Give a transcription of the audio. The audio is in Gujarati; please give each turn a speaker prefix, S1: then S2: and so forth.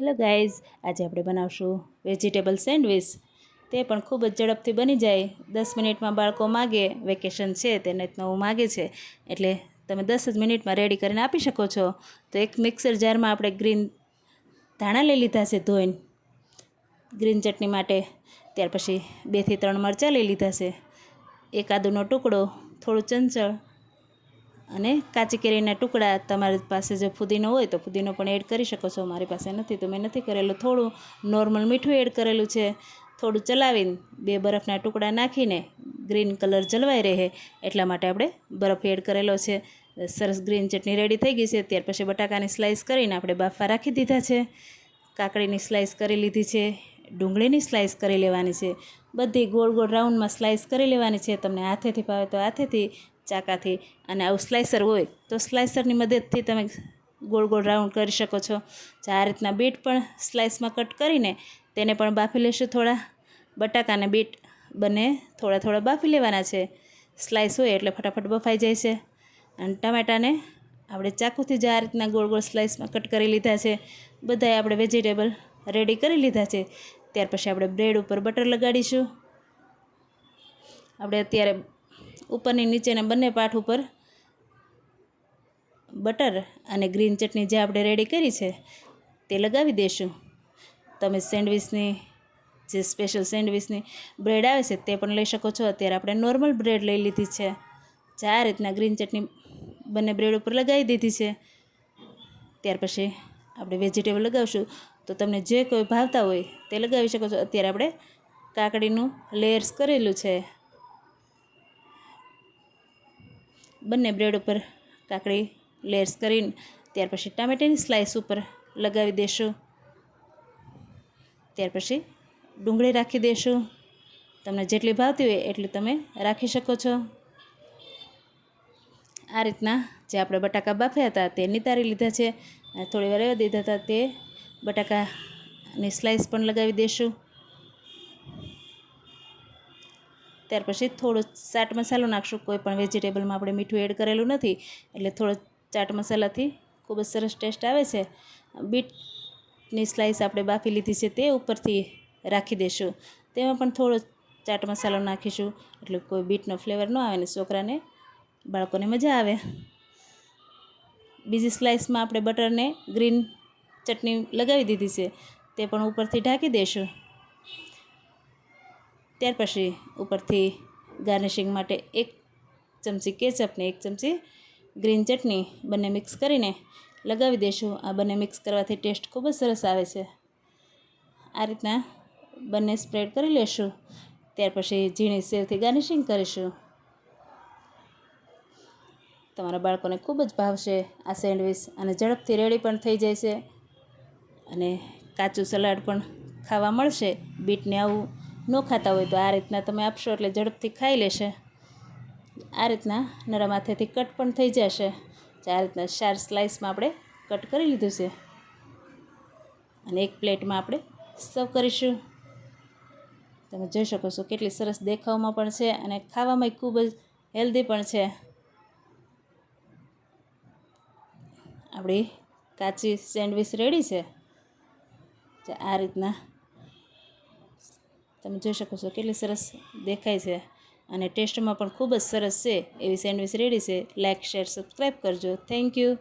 S1: હેલો ગાઈઝ, આજે આપણે બનાવશું વેજીટેબલ સેન્ડવિચ. તે પણ ખૂબ જ ઝડપથી બની જાય. 10 મિનિટમાં બાળકો માગે, વેકેશન છે તેને નવું માગે છે એટલે તમે 10 જ મિનિટમાં રેડી કરીને આપી શકો છો. તો એક મિક્સર જારમાં આપણે ગ્રીન ધાણા લઈ લીધા છે ધોઈને ગ્રીન ચટણી માટે. ત્યાર પછી 2 થી 3 મરચાં લઈ લીધા છે, એક આદુનો ટુકડો, થોડું ચંચળ અને કાચી કેરીના ટુકડા. તમારી પાસે જો ફુદીનો હોય તો ફુદીનો પણ એડ કરી શકો છો. મારી પાસે નથી તો મેં નથી કરેલું. થોડું નોર્મલ મીઠું એડ કરેલું છે. થોડું ચલાવીને 2 બરફના ટુકડા નાખીને ગ્રીન કલર જળવાઈ રહે એટલા માટે આપણે બરફ એડ કરેલો છે. સરસ ગ્રીન ચટણી રેડી થઈ ગઈ છે. ત્યાર પછી બટાકાની સ્લાઇસ કરીને આપણે બાફવા રાખી દીધા છે. કાકડીની સ્લાઇસ કરી લીધી છે. ડુંગળીની સ્લાઇસ કરી લેવાની છે. બધી ગોળ ગોળ રાઉન્ડમાં સ્લાઇસ કરી લેવાની છે. તમને હાથેથી ભાવે તો હાથેથી, ચાકાથી, અને આવું સ્લાઇસર હોય તો સ્લાઇસરની મદદથી તમે ગોળ ગોળ રાઉન્ડ કરી શકો છો. આ રીતના બીટ પણ સ્લાઇસમાં કટ કરીને તેને પણ બાફી લેશું. થોડા બટાકાને બીટ બંને થોડા થોડા બાફી લેવાના છે. સ્લાઇસ હોય એટલે ફટાફટ બફાઈ જાય છે. અને ટામેટાને આપણે ચાકુથી જ આ રીતના ગોળ ગોળ સ્લાઇસમાં કટ કરી લીધા છે. બધાએ આપણે વેજીટેબલ રેડી કરી લીધા છે. ત્યાર પછી આપણે બ્રેડ ઉપર બટર લગાડીશું. આપણે અત્યારે ઉપરની નીચેના બંને પાઠ ઉપર બટર અને ગ્રીન ચટણી જે આપણે રેડી કરી છે તે લગાવી દઈશું. તમે સેન્ડવિચની જે સ્પેશિયલ સેન્ડવિચની બ્રેડ આવે છે તે પણ લઈ શકો છો. અત્યારે આપણે નોર્મલ બ્રેડ લઈ લીધી છે. આ રીતના ગ્રીન ચટણી બંને બ્રેડ ઉપર લગાવી દીધી છે. ત્યાર પછી આપણે વેજીટેબલ લગાવશું તો તમને જે કોઈ ભાવતા હોય તે લગાવી શકો છો. અત્યારે આપણે કાકડીનું લેયર્સ કરેલું છે. બંને બ્રેડ ઉપર કાકડી લેયર્સ કરીને ત્યાર પછી ટામેટાની સ્લાઇસ ઉપર લગાવી દઈશું. ત્યાર પછી ડુંગળી રાખી દઈશું. તમને જેટલી ભાવતી હોય એટલી તમે રાખી શકો છો. આ રીતના જે આપણે બટાકા બાફ્યા હતા તે નિતારી લીધા છે અને થોડી વાર રહેવા દીધા હતા. તે બટાકાની સ્લાઇસ પણ લગાવી દઈશું. ત્યાર પછી થોડો ચાટ મસાલો નાખશું. કોઈ પણ વેજીટેબલમાં આપણે મીઠું એડ કરેલું નથી એટલે થોડો ચાટ મસાલાથી ખૂબ જ સરસ ટેસ્ટ આવે છે. બીટની સ્લાઇસ આપણે બાફી લીધી છે તે ઉપરથી રાખી દઈશું. તેમાં પણ થોડો ચાટ મસાલો નાખીશું એટલે કોઈ બીટનો ફ્લેવર ન આવે ને છોકરાને બાળકોને મજા આવે. બીજી સ્લાઇસમાં આપણે બટરને ગ્રીન ચટણી લગાવી દીધી છે તે પણ ઉપરથી ઢાંકી દઈશું. ત્યાર પછી ઉપરથી ગાર્નિશિંગ માટે 1 ચમચી કેચઅપ ને 1 ચમચી ગ્રીન ચટણી બંને મિક્સ કરીને લગાવી દઈશું. આ બંને મિક્સ કરવાથી ટેસ્ટ ખૂબ જ સરસ આવે છે. આ રીતના બંને સ્પ્રેડ કરી લેશું. ત્યાર પછી ઝીણી સેવથી ગાર્નિશિંગ કરીશું. તમારા બાળકોને ખૂબ જ ભાવશે આ સેન્ડવિચ અને ઝડપથી રેડી પણ થઈ જાય છે અને કાચું સલાડ પણ ખાવા મળશે. બીટને આવું ન ખાતા હોય તો આ રીતના તમે આપશો એટલે ઝડપથી ખાઈ લેશે. આ રીતના નરમ હાથેથી કટ પણ થઈ જશે. આ રીતના 4 સ્લાઇસમાં આપણે કટ કરી લીધું છે અને એક પ્લેટમાં આપણે સર્વ કરીશું. તમે જોઈ શકો છો કેટલી સરસ દેખાવમાં પણ છે અને ખાવામાં ખૂબ જ હેલ્ધી પણ છે. આપણી કાચી સેન્ડવિચ રેડી છે. આ રીતના તમે જોઈ શકો છો કેટલી સરસ દેખાય છે અને ટેસ્ટમાં પણ ખૂબ જ સરસ છે. એવી સેન્ડવિચ રેડી છે. લાઇક, શેર, સબસ્ક્રાઈબ કરજો. Thank you.